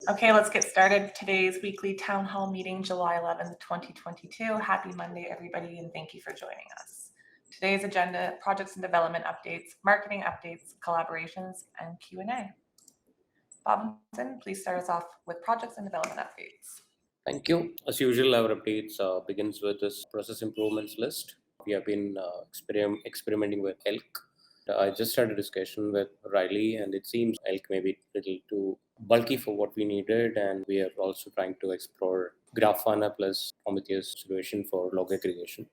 Okay, let's get started. Today's weekly town hall meeting, July 11th, 2022. Happy Monday, everybody, and thank you for joining us. Today's agenda, projects and development updates, marketing updates, collaborations, and Q&A. Robinson, please start us off with projects and development updates. Thank you. As usual, our updates begins with this process improvements list. We have been experimenting with elk. I just had a discussion with Riley, and it seems elk may be a little too bulky for what we needed, and we are also trying to explore Grafana plus Prometheus solution for log aggregation.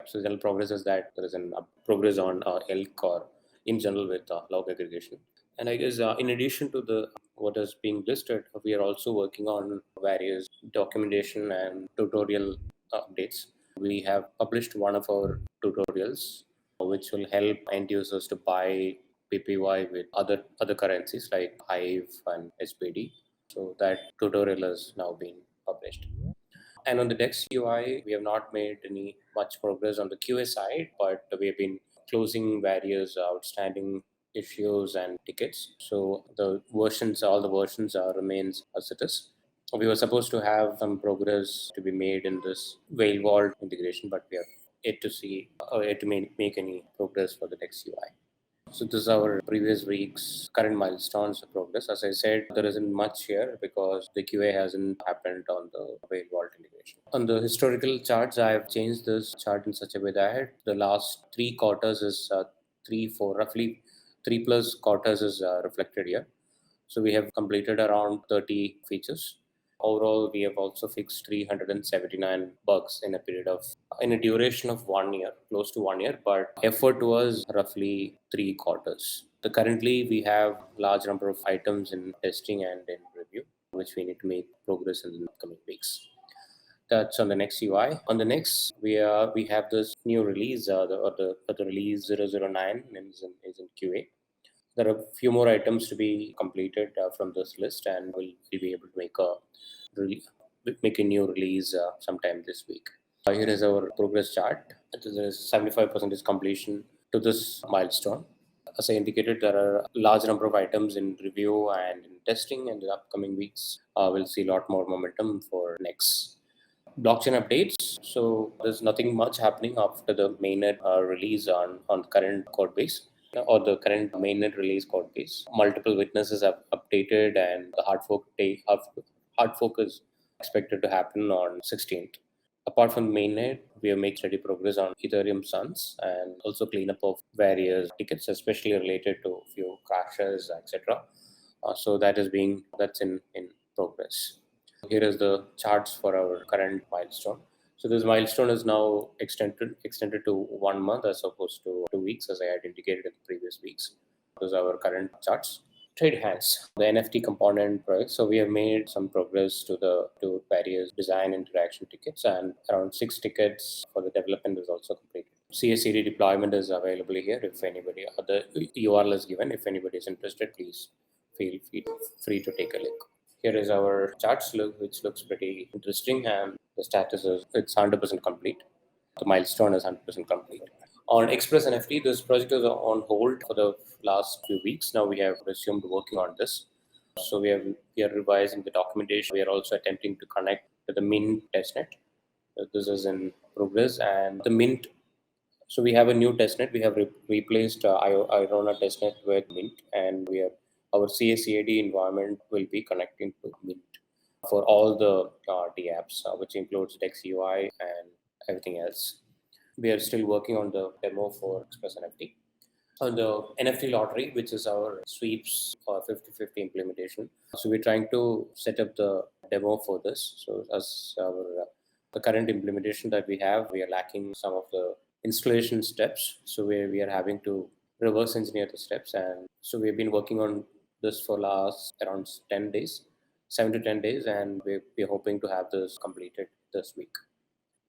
So, general progress is that there is an progress on elk or in general with log aggregation. And I guess in addition to the what is being listed, we are also working on various documentation and tutorial updates. We have published one of our tutorials, which will help end users to buy PPY with other currencies like Hive and SPD. So that tutorial has now been published. And on the Dex UI, we have not made any much progress on the QA side, but we have been closing various outstanding issues and tickets. So all the versions remains as it is. We were supposed to have some progress to be made in this Whale Vault integration, but we are yet to make any progress for the Dex UI. So this is our previous week's current milestones of progress. As I said, there isn't much here because the QA hasn't happened on the Whale Vault integration. On the historical charts, I have changed this chart in such a way that the last 3 quarters is roughly 3+ quarters is reflected here. So we have completed around 30 features. Overall, we have also fixed 379 bugs in a duration of 1 year, close to 1 year, but effort was roughly 3 quarters. So currently, we have large number of items in testing and in review, which we need to make progress in the upcoming weeks. That's on the next UI. On the next, we have this new release, the release 009 is in QA. There are a few more items to be completed from this list, and we'll be able to make a new release sometime this week. Here is our progress chart. There is 75% is completion to this milestone. As I indicated, there are a large number of items in review and in testing, and in the upcoming weeks, we'll see a lot more momentum for next. Blockchain updates. So there's nothing much happening after the mainnet release on the current code base or the current mainnet release code base. Multiple witnesses have updated, and the hard fork is expected to happen on 16th. Apart from mainnet, we have made steady progress on Ethereum Suns and also cleanup of various tickets, especially related to a few crashes, etc. So that's in progress. Here is the charts for our current milestone. So this milestone is now extended to 1 month as opposed to 2 weeks, as I had indicated in the previous weeks. Those are our current charts. Trade hands, the NFT component project. So we have made some progress to various design interaction tickets, and around 6 tickets for the development is also completed. CSCD deployment is available here. If anybody, the URL is given. If anybody is interested, please feel free to take a look. Here is our charts which looks pretty interesting, and the status is it's 100% complete. The milestone is 100% complete. On Express NFT, this project is on hold for the last few weeks. Now we have resumed working on this. So we are revising the documentation. We are also attempting to connect to the Mint testnet. This is in progress, and the Mint. So we have a new testnet. We have replaced Irona testnet with Mint, and our CACAD environment will be connecting to Mint for all the DApps, which includes Dex UI and everything else. We are still working on the demo for Express NFT. On the NFT lottery, which is our sweeps 50/50 implementation. So we're trying to set up the demo for this. So as the current implementation that we have, we are lacking some of the installation steps. So we are having to reverse engineer the steps. And so we've been working on this for last around 10 days, 7 to 10 days, and we're hoping to have this completed this week.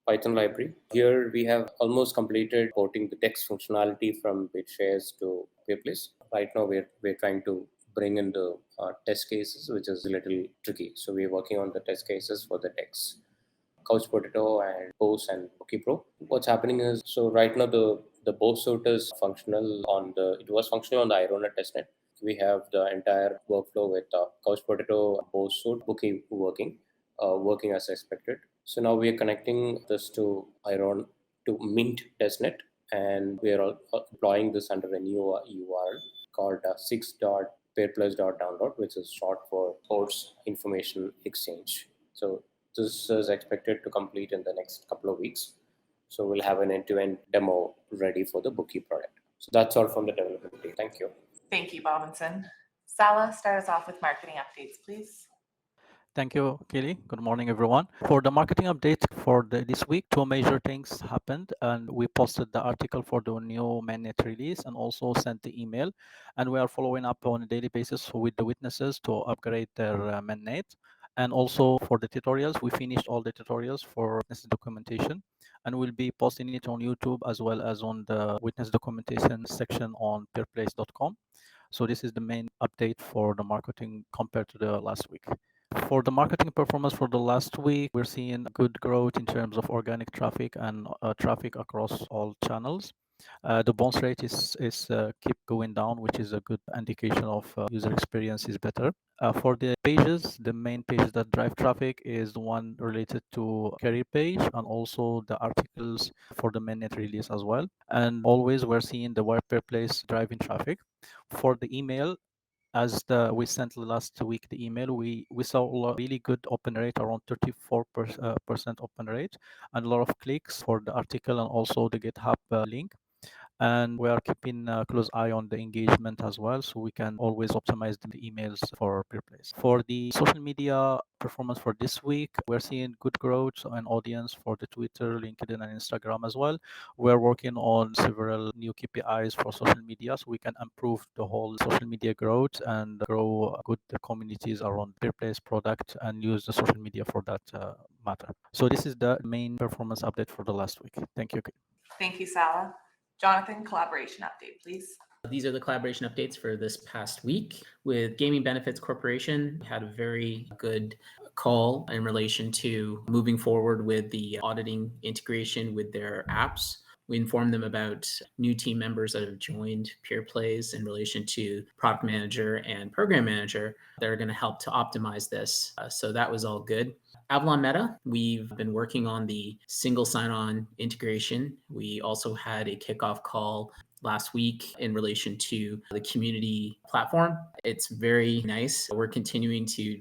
Python library. Here we have almost completed porting the text functionality from BitShares to Peerplays. Right now we're trying to bring in the test cases, which is a little tricky. So we're working on the test cases for the text. Couch Potato and Bose and Pro. What's happening is, so right now the Bose suit is functional it was functional on the Irona testnet. we have the entire workflow with Couch Potato, Bosuit, Bookie working as expected. So now we are connecting this to Iron to Mint testnet, and we are deploying this under a new URL called 6.peerplays.download, which is short for Horse Information Exchange. So this is expected to complete in the next couple of weeks. So we'll have an end-to-end demo ready for the Bookie product. So that's all from the development team. Thank you. Thank you, Robinson. Sala, start us off with marketing updates, please. Thank you, Kelly. Good morning, everyone. For the marketing update for this week, two major things happened, and we posted the article for the new mainnet release and also sent the email. And we are following up on a daily basis with the witnesses to upgrade their mainnet. And also for the tutorials, we finished all the tutorials for witness documentation, and we'll be posting it on YouTube as well as on the witness documentation section on peerplays.com. So this is the main update for the marketing compared to the last week. For the marketing performance for the last week, we're seeing good growth in terms of organic traffic and traffic across all channels. The bounce rate is keep going down, which is a good indication of user experience is better. For the pages, the main pages that drive traffic is the one related to career page and also the articles for the mainnet release as well. And always we're seeing the web Peerplays driving traffic. For the email, as we sent last week the email, we saw a really good open rate, around 34% open rate, and a lot of clicks for the article and also the GitHub link. And we are keeping a close eye on the engagement as well, so we can always optimize the emails for Peerplays. For the social media performance for this week, we're seeing good growth and audience for the Twitter, LinkedIn, and Instagram as well. We're working on several new KPIs for social media, so we can improve the whole social media growth and grow good communities around Peerplays product and use the social media for that matter. So this is the main performance update for the last week. Thank you. Thank you, Sala. Jonathan, collaboration update, please. These are the collaboration updates for this past week. With Gaming Benefits Corporation, we had a very good call in relation to moving forward with the auditing integration with their apps. We informed them about new team members that have joined Peerplays in relation to product manager and program manager that are going to help to optimize this. So that was all good. Avalon Meta, we've been working on the single sign-on integration. We also had a kickoff call last week in relation to the community platform. It's very nice. We're continuing to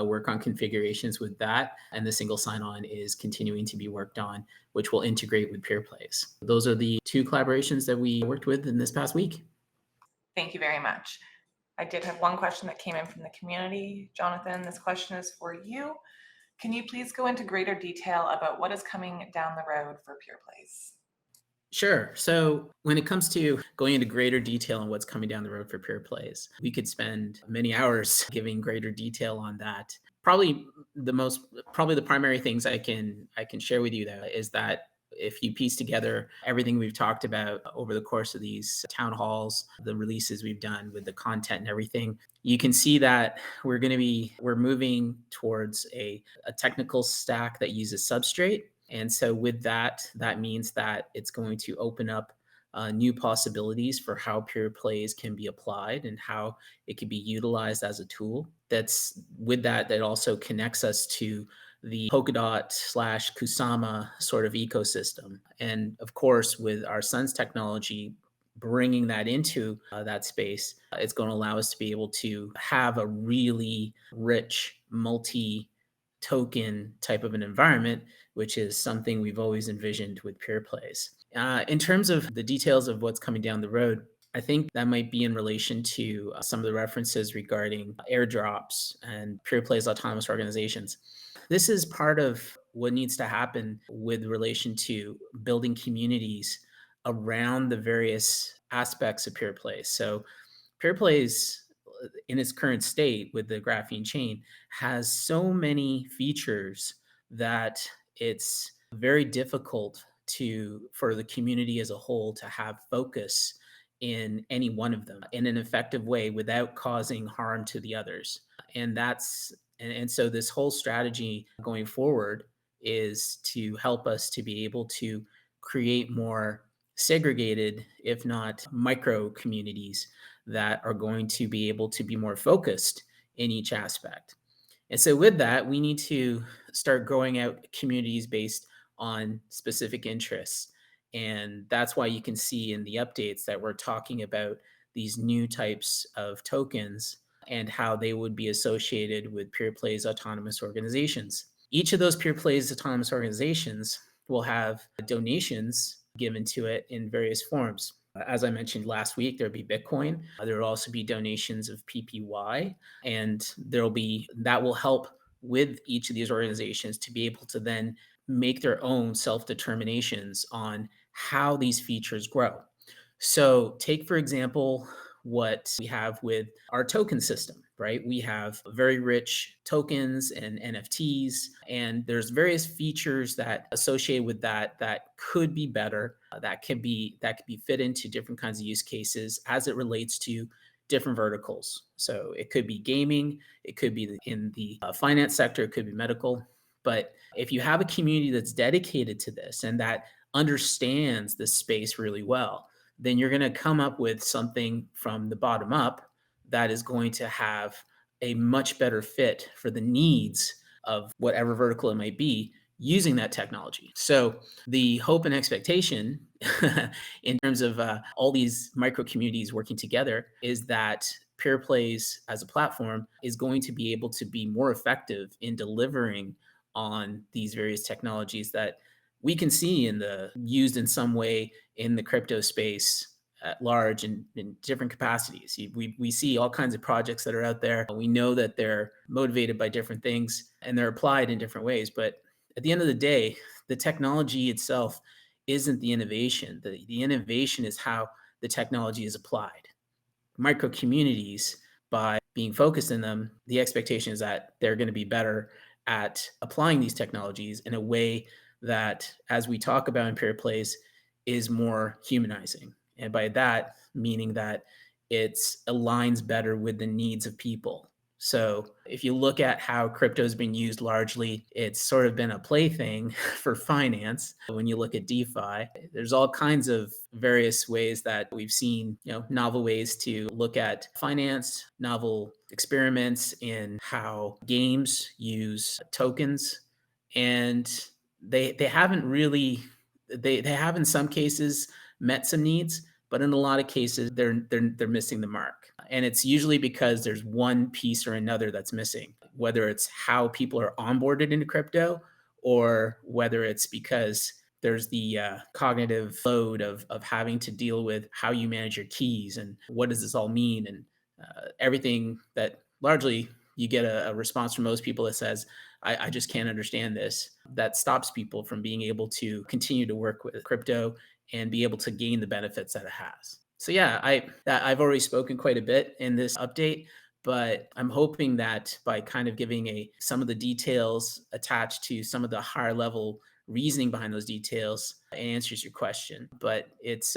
work on configurations with that, and the single sign-on is continuing to be worked on, which will integrate with Peerplays. Those are the two collaborations that we worked with in this past week. Thank you very much. I did have one question that came in from the community. Jonathan, this question is for you. Can you please go into greater detail about what is coming down the road for Peerplays? Sure. So when it comes to going into greater detail on what's coming down the road for Peerplays, we could spend many hours giving greater detail on that. Probably the primary things I can share with you though is that if you piece together everything we've talked about over the course of these town halls, the releases we've done with the content and everything, you can see that we're moving towards a technical stack that uses Substrate. And so with that means that it's going to open up new possibilities for how Peerplays can be applied and how it can be utilized as a tool. That also connects us to the Polkadot/Kusama sort of ecosystem. And of course, with our Sun's technology, bringing that into that space, it's going to allow us to be able to have a really rich multi-token type of an environment, which is something we've always envisioned with Peerplays. In terms of the details of what's coming down the road, I think that might be in relation to some of the references regarding airdrops and Peerplays autonomous organizations. This is part of what needs to happen with relation to building communities around the various aspects of Peerplays. So Peerplays, in its current state with the graphene chain, has so many features that it's very difficult for the community as a whole to have focus in any one of them in an effective way without causing harm to the others. And so this whole strategy going forward is to help us to be able to create more segregated, if not micro communities that are going to be able to be more focused in each aspect. And so with that, we need to start growing out communities based on specific interests. And that's why you can see in the updates that we're talking about these new types of tokens and how they would be associated with Peerplays autonomous organizations. Each of those Peerplays autonomous organizations will have donations given to it in various forms. As I mentioned last week, there'll be Bitcoin. There will also be donations of PPY, and that will help with each of these organizations to be able to then make their own self-determinations on how these features grow. So take, for example, what we have with our token system, right? We have very rich tokens and NFTs, and there's various features that associate with that could be better, that could be fit into different kinds of use cases as it relates to different verticals. So it could be gaming, it could be in the finance sector, it could be medical. But if you have a community that's dedicated to this and that understands this space really well, then you're going to come up with something from the bottom up that is going to have a much better fit for the needs of whatever vertical it might be using that technology. So the hope and expectation in terms of all these micro communities working together is that Peerplays as a platform is going to be able to be more effective in delivering on these various technologies that we can see used in some way in the crypto space at large in different capacities. We see all kinds of projects that are out there. We know that they're motivated by different things and they're applied in different ways. But at the end of the day, the technology itself isn't the innovation. The innovation is how the technology is applied. Micro communities, by being focused in them, the expectation is that they're going to be better at applying these technologies in a way that, as we talk about in Peerplays, is more humanizing. And by that, meaning that it aligns better with the needs of people. So if you look at how crypto has been used largely, it's sort of been a plaything for finance. When you look at DeFi, there's all kinds of various ways that we've seen, novel ways to look at finance, novel experiments in how games use tokens. And they haven't really, they have in some cases met some needs, but in a lot of cases, they're missing the mark. And it's usually because there's one piece or another that's missing, whether it's how people are onboarded into crypto or whether it's because there's the cognitive load of having to deal with how you manage your keys and what does this all mean, and everything that largely you get a response from most people that says, I just can't understand this. That stops people from being able to continue to work with crypto and be able to gain the benefits that it has. So yeah, I've already spoken quite a bit in this update, but I'm hoping that by kind of giving some of the details attached to some of the higher level reasoning behind those details, it answers your question. But it's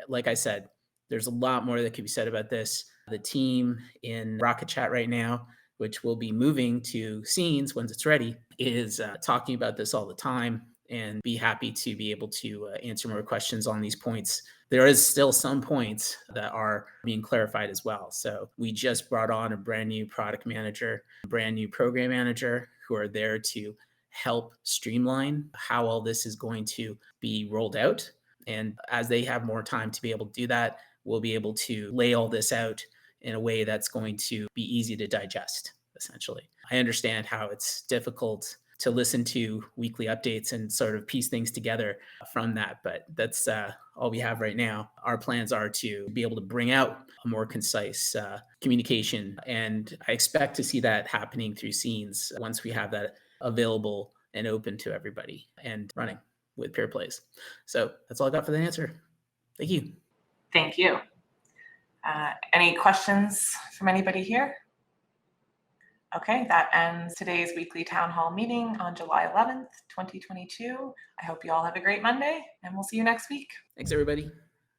like I said, there's a lot more that could be said about this. The team in Rocket Chat right now, which will be moving to Scenes once it's ready, is talking about this all the time, and be happy to be able to answer more questions on these points. There is still some points that are being clarified as well. So we just brought on a brand new product manager, brand new program manager, who are there to help streamline how all this is going to be rolled out. And as they have more time to be able to do that, we'll be able to lay all this out in a way that's going to be easy to digest, essentially. I understand how it's difficult to listen to weekly updates and sort of piece things together from that, but that's all we have right now. Our plans are to be able to bring out a more concise communication, and I expect to see that happening through Scenes once we have that available and open to everybody and running with Peerplays. So that's all I got for the answer. Thank you. Thank you. Any questions from anybody here? Okay, that ends today's weekly town hall meeting on July 11th, 2022. I hope you all have a great Monday, and we'll see you next week. Thanks, everybody.